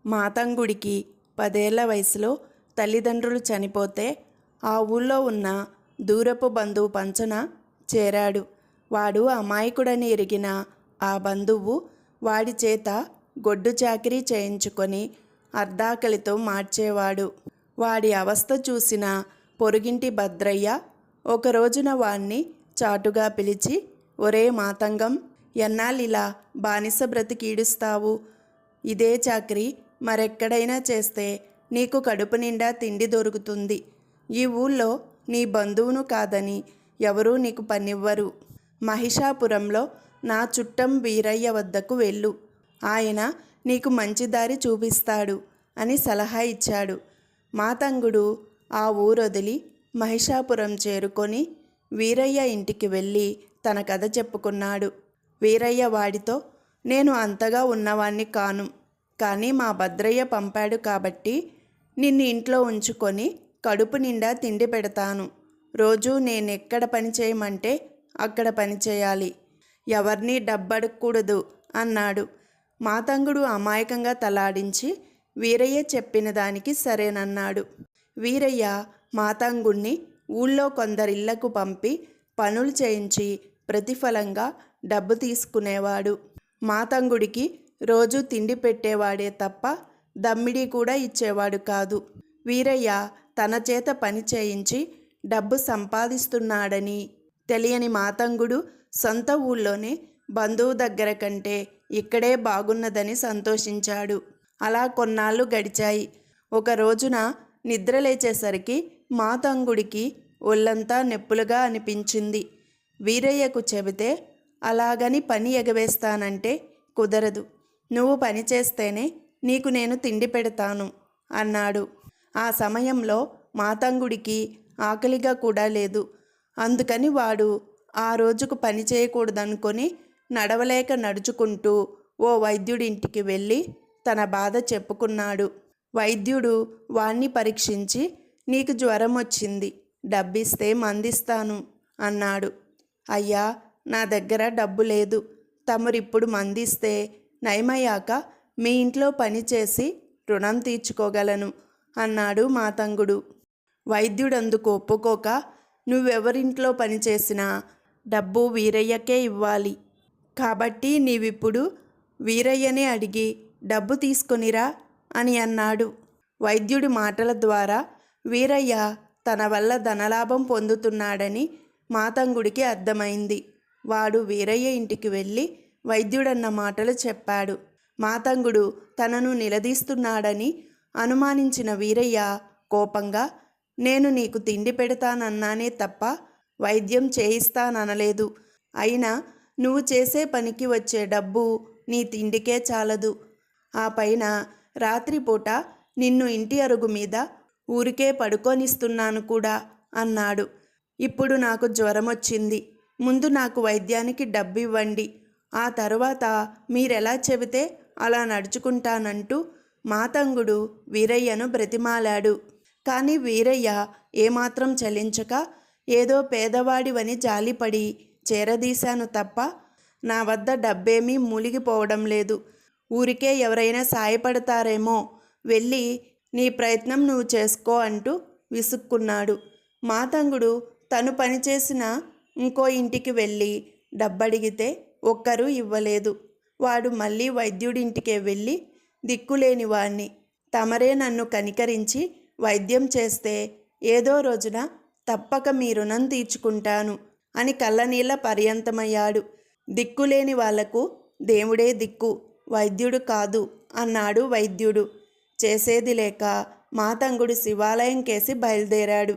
మాతంగుడికి 10 ఏళ్ల వయసులో తల్లిదండ్రులు చనిపోతే ఆ ఊళ్ళో ఉన్న దూరపు బంధువు పంచన చేరాడు. వాడు అమాయకుడని ఎరిగిన ఆ బంధువు వాడి చేత గొడ్డు చాకిరీ చేయించుకొని అర్ధాకలితో మార్చేవాడు. వాడి అవస్థ చూసిన పొరుగింటి భద్రయ్య ఒక రోజున వాణ్ణి చాటుగా పిలిచి, ఒరే మాతంగం, ఎన్నాళ్ళిలా బానిస బ్రతికీడుస్తావు? ఇదే చాకరీ మరెక్కడైనా చేస్తే నీకు కడుపు నిండా తిండి దొరుకుతుంది. ఈ ఊళ్ళో నీ బంధువును కాదని ఎవరూ నీకు పనివ్వరు. మహిషాపురంలో నా చుట్టం వీరయ్య వద్దకు వెళ్ళు, ఆయన నీకు మంచి దారి చూపిస్తాడు అని సలహా ఇచ్చాడు. మాతంగుడు ఆ ఊరొదిలి మహిషాపురం చేరుకొని వీరయ్య ఇంటికి వెళ్ళి తన కథ చెప్పుకున్నాడు. వీరయ్య వాడితో, నేను అంతగా ఉన్నవాణ్ణి కాను, కానీ మా భద్రయ్య పంపాడు కాబట్టి నిన్ను ఇంట్లో ఉంచుకొని కడుపు నిండా తిండి పెడతాను. రోజూ నేనెక్కడ పని చేయమంటే అక్కడ పని చేయాలి, ఎవరినీ డబ్బడకూడదు అన్నాడు. మాతంగుడు అమాయకంగా తలాడించి వీరయ్య చెప్పిన దానికి సరేనన్నాడు. వీరయ్య మాతంగుణ్ణి ఊళ్ళో కొందరిళ్లకు పంపి పనులు చేయించి ప్రతిఫలంగా డబ్బు తీసుకునేవాడు. మాతంగుడికి రోజు తిండి పెట్టేవాడే తప్ప దమ్మిడి కూడా ఇచ్చేవాడు కాదు. వీరయ్య తన చేత పని చేయించి డబ్బు సంపాదిస్తున్నాడని తెలియని మాతంగుడు సొంత ఊళ్ళోనే బంధువు దగ్గర కంటే ఇక్కడే బాగున్నదని సంతోషించాడు. అలా కొన్నాళ్ళు గడిచాయి. ఒక రోజున నిద్రలేచేసరికి మాతంగుడికి ఒళ్ళంతా నొప్పులుగా అనిపించింది. వీరయ్యకు చెబితే, అలాగని పని ఎగవేస్తానంటే కుదరదు, నువ్వు పని చేస్తేనే నీకు నేను తిండి పెడతాను అన్నాడు. ఆ సమయంలో మాతంగుడికి ఆకలిగా కూడా లేదు. అందుకని వాడు ఆ రోజుకు పని చేయకూడదనుకొని నడవలేక నడుచుకుంటూ ఓ వైద్యుడింటికి వెళ్ళి తన బాధ చెప్పుకున్నాడు. వైద్యుడు వాణ్ణి పరీక్షించి, నీకు జ్వరం వచ్చింది, డబ్బిస్తే మందిస్తాను అన్నాడు. అయ్యా, నా దగ్గర డబ్బు లేదు, తమరిప్పుడు మందిస్తే నయమయ్యాక మీ ఇంట్లో పనిచేసి రుణం తీర్చుకోగలను అన్నాడు మాతంగుడు. వైద్యుడందుకు ఒప్పుకోక, నువ్వెవరింట్లో పనిచేసినా డబ్బు వీరయ్యకే ఇవ్వాలి, కాబట్టి నీవిప్పుడు వీరయ్యనే అడిగి డబ్బు తీసుకొనిరా అని అన్నాడు. వైద్యుడి మాటల ద్వారా వీరయ్య తన వల్ల ధనలాభం పొందుతున్నాడని మాతంగుడికి అర్థమైంది. వాడు వీరయ్య ఇంటికి వెళ్ళి వైద్యుడన్న మాటలు చెప్పాడు. మాతంగుడు తనను నిలదీస్తున్నాడని అనుమానించిన వీరయ్య కోపంగా, నేను నీకు తిండి పెడతానన్నానే తప్ప వైద్యం చేయిస్తాననలేదు. అయినా నువ్వు చేసే పనికి వచ్చే డబ్బు నీ తిండికే చాలదు. ఆ పైన రాత్రిపూట నిన్ను ఇంటి అరుగు మీద ఊరికే పడుకోనిస్తున్నాను కూడా అన్నాడు. ఇప్పుడు నాకు జ్వరం వచ్చింది, ముందు నాకు వైద్యానికి డబ్బివ్వండి, ఆ తరువాత మీరెలా చెబితే అలా నడుచుకుంటానంటూ మాతంగుడు వీరయ్యను బ్రతిమాలాడు. కానీ వీరయ్య ఏమాత్రం చలించక, ఏదో పేదవాడివని జాలిపడి చేరదీశాను తప్ప నా వద్ద డబ్బేమీ మూలిగిపోవడం లేదు, ఊరికే ఎవరైనా సాయపడతారేమో, వెళ్ళి నీ ప్రయత్నం నువ్వు చేసుకో అంటూ విసుక్కున్నాడు. మాతంగుడు తను పనిచేసిన ఇంకో ఇంటికి వెళ్ళి డబ్బడిగితే ఒక్కరూ ఇవ్వలేదు. వాడు మళ్ళీ వైద్యుడింటికే వెళ్ళి, దిక్కులేని వాణ్ణి, తమరే నన్ను కనికరించి వైద్యం చేస్తే ఏదో రోజున తప్పక మీ రుణం తీర్చుకుంటాను అని కళ్ళనీళ్ళ పర్యంతమయ్యాడు. దిక్కులేని వాళ్లకు దేవుడే దిక్కు, వైద్యుడు కాదు అన్నాడు వైద్యుడు. చేసేది లేక మాతంగుడు శివాలయం కేసి బయలుదేరాడు.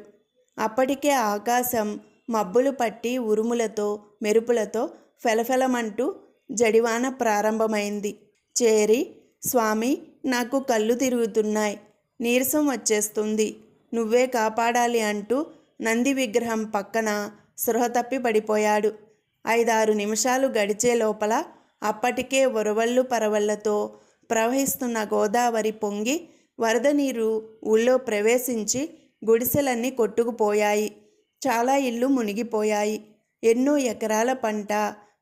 అప్పటికే ఆకాశం మబ్బులు పట్టి ఉరుములతో మెరుపులతో ఫెలఫెలమంటూ జడివాన ప్రారంభమైంది. చేరి, స్వామి, నాకు కళ్ళు తిరుగుతున్నాయి, నీరసం వచ్చేస్తుంది, నువ్వే కాపాడాలి అంటూ నంది విగ్రహం పక్కన స్పృహ తప్పి పడిపోయాడు. 5-6 నిమిషాలు గడిచే లోపల అప్పటికే ఒరవళ్ళు పరవళ్లతో ప్రవహిస్తున్న గోదావరి పొంగి వరద నీరు ఊళ్ళో ప్రవేశించి గుడిసెలన్నీ కొట్టుకుపోయాయి. చాలా ఇళ్ళు మునిగిపోయాయి. ఎన్నో ఎకరాల పంట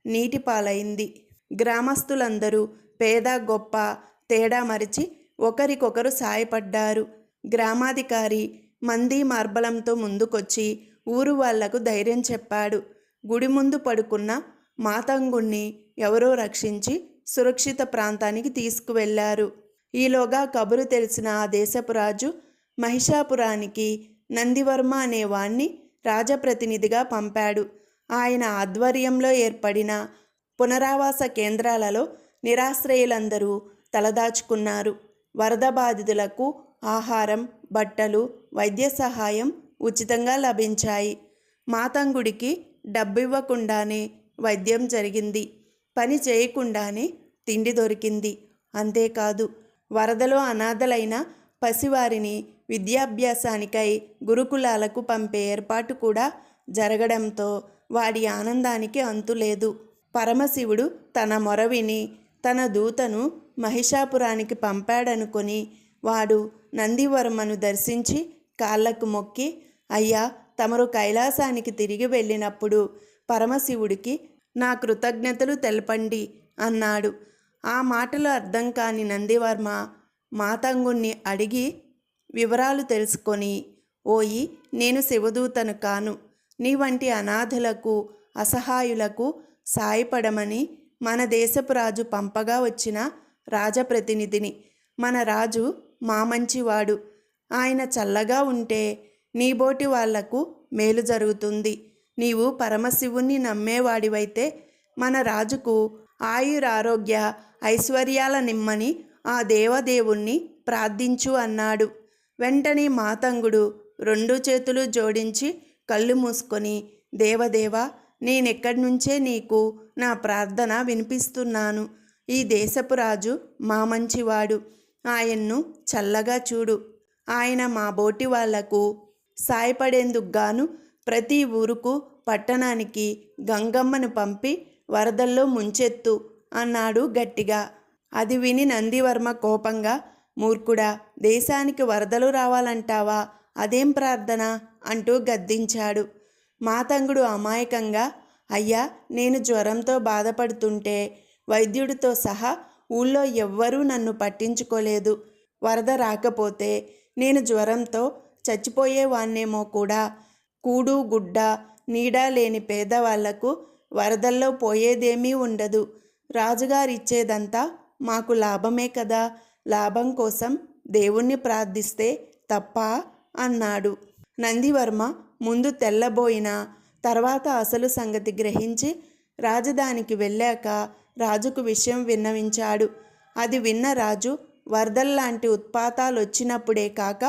నీటిపాలైంది. గ్రామస్తులందరూ పేద గొప్ప తేడా మరిచి ఒకరికొకరు సాయపడ్డారు. గ్రామాధికారి మంది మార్బలంతో ముందుకొచ్చి ఊరు వాళ్లకు ధైర్యం చెప్పాడు. గుడి ముందు పడుకున్న మాతంగుణ్ణి ఎవరో రక్షించి సురక్షిత ప్రాంతానికి తీసుకువెళ్లారు. ఈలోగా కబురు తెలిసిన ఆ దేశపు రాజు మహిషాపురానికి నందివర్మ అనేవాణ్ణి రాజప్రతినిధిగా పంపాడు. ఆయన ఆధ్వర్యంలో ఏర్పడిన పునరావాస కేంద్రాలలో నిరాశ్రయులందరూ తలదాచుకున్నారు. వరద బాధితులకు ఆహారం, బట్టలు, వైద్య సహాయం ఉచితంగా లభించాయి. మాతంగుడికి డబ్బివ్వకుండానే వైద్యం జరిగింది. పని చేయకుండానే తిండి దొరికింది. అంతేకాదు, వరదలో అనాథలైన పసివారిని విద్యాభ్యాసానికై గురుకులాలకు పంపే ఏర్పాటు కూడా జరగడంతో వాడి ఆనందానికి అంతులేదు. పరమశివుడు తన మొరవిని తన దూతను మహిషాపురానికి పంపాడనుకొని వాడు నందివర్మను దర్శించి కాళ్లకు మొక్కి, అయ్యా, తమరు కైలాసానికి తిరిగి వెళ్ళినప్పుడు పరమశివుడికి నా కృతజ్ఞతలు తెలపండి అన్నాడు. ఆ మాటలు అర్థం కాని నందివర్మ మాతంగుణ్ణి అడిగి వివరాలు తెలుసుకొని, ఓయి, నేను శివదూతను కాను. నీ వంటి అనాథులకు, అసహాయులకు సాయపడమని మన దేశపు రాజు పంపగా వచ్చిన రాజప్రతినిధిని. మన రాజు మా మంచివాడు. ఆయన చల్లగా ఉంటే నీబోటి వాళ్లకు మేలు జరుగుతుంది. నీవు పరమశివుణ్ణి నమ్మేవాడివైతే మన రాజుకు ఆయురారోగ్య ఐశ్వర్యాల నిమ్మని ఆ దేవదేవుణ్ణి ప్రార్థించు అన్నాడు. వెంటనే మాతంగుడు రెండు చేతులు జోడించి కళ్ళు మూసుకొని, దేవదేవా, నేనెక్కడి నుంచే నీకు నా ప్రార్థన వినిపిస్తున్నాను. ఈ దేశపు రాజు మా మంచివాడు. ఆయన్ను చల్లగా చూడు. ఆయన మా బోటి వాళ్లకు సాయపడేందుకుగాను ప్రతి ఊరుకు, పట్టణానికి గంగమ్మను పంపి వరదల్లో ముంచెత్తు అన్నాడు గట్టిగా. అది విని నందివర్మ కోపంగా, మూర్ఖుడా, దేశానికి వరదలు రావాలంటావా? అదేం ప్రార్థన అంటూ గద్దించాడు. మాతంగుడు అమాయకంగా, అయ్యా, నేను జ్వరంతో బాధపడుతుంటే వైద్యుడితో సహా ఊళ్ళో ఎవ్వరూ నన్ను పట్టించుకోలేదు. వరద రాకపోతే నేను జ్వరంతో చచ్చిపోయేవాణ్ణేమో కూడా. కూడు గుడ్డ నీడ లేని పేదవాళ్లకు వరదల్లో పోయేదేమీ ఉండదు. రాజుగారిచ్చేదంతా మాకు లాభమే కదా. లాభం కోసం దేవుణ్ణి ప్రార్థిస్తే తప్ప అన్నాడు. నందివర్మ ముందు తెల్లబోయిన తర్వాత అసలు సంగతి గ్రహించి రాజధానికి వెళ్ళాక రాజుకు విషయం విన్నవించాడు. అది విన్న రాజు వరదల్లాంటి ఉత్పాతాలు వచ్చినప్పుడే కాక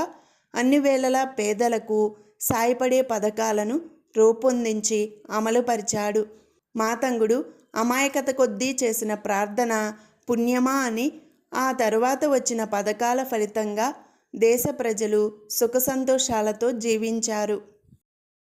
అన్ని వేళలా పేదలకు సాయపడే పథకాలను రూపొందించి అమలుపరిచాడు. మాతంగుడు అమాయకత కొద్దీ చేసిన ప్రార్థన పుణ్యమా అని ఆ తరువాత వచ్చిన పథకాల ఫలితంగా దేశ ప్రజలు సుఖ సంతోషాలతో జీవించారు.